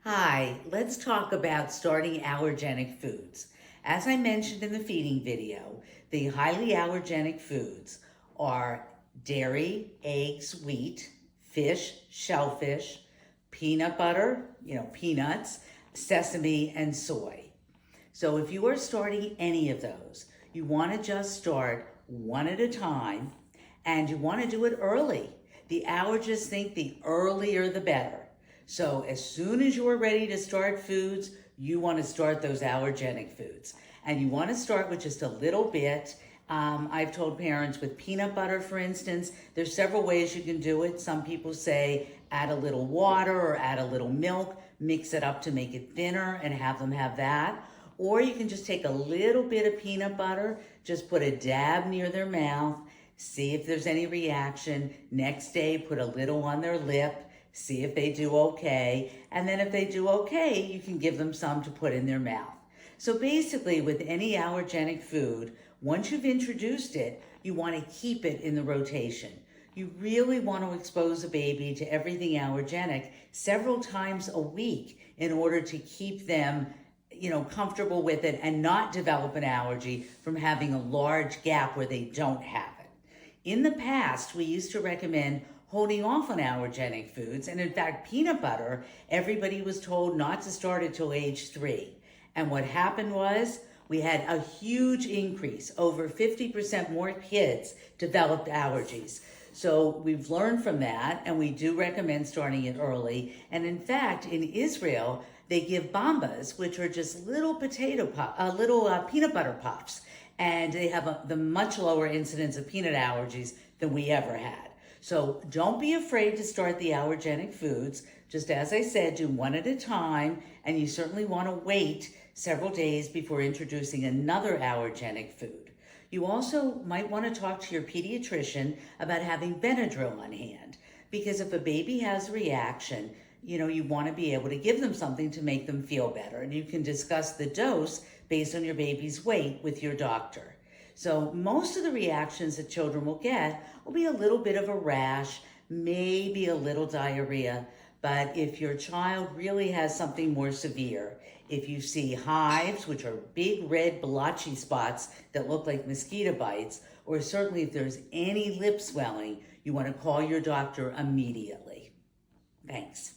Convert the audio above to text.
Hi, let's talk about starting allergenic foods. As I mentioned in the feeding video, the highly allergenic foods are dairy, eggs, wheat, fish, shellfish, peanut butter, peanuts, sesame, and soy. So if you are starting any of those, you want to just start one at a time and you want to do it early. The allergists think the earlier the better. So as soon as you're ready to start foods, you want to start those allergenic foods. And you want to start with just a little bit. I've told parents with peanut butter, for instance, there's several ways you can do it. Some people say add a little water or add a little milk, mix it up to make it thinner and have them have that. Or you can just take a little bit of peanut butter, just put a dab near their mouth, see if there's any reaction. Next day, put a little on their lip, see if they do okay. And then if they do okay, you can give them some to put in their mouth. So basically, with any allergenic food, once you've introduced it, you want to keep it in the rotation. You really want to expose a baby to everything allergenic several times a week in order to keep them comfortable with it and not develop an allergy from having a large gap where they don't have it. In the past, we used to recommend holding off on allergenic foods. And in fact, peanut butter, everybody was told not to start it till age 3. And what happened was we had a huge increase. Over 50% more kids developed allergies. So we've learned from that, and we do recommend starting it early. And in fact, in Israel, they give bambas, which are just little peanut butter puffs, and they have the much lower incidence of peanut allergies than we ever had. So don't be afraid to start the allergenic foods. Just as I said, do one at a time, and you certainly want to wait several days before introducing another allergenic food. You also might want to talk to your pediatrician about having Benadryl on hand, because if a baby has a reaction, you want to be able to give them something to make them feel better. And you can discuss the dose based on your baby's weight with your doctor. So most of the reactions that children will get will be a little bit of a rash, maybe a little diarrhea. But if your child really has something more severe, if you see hives, which are big red blotchy spots that look like mosquito bites, or certainly if there's any lip swelling, you want to call your doctor immediately. Thanks.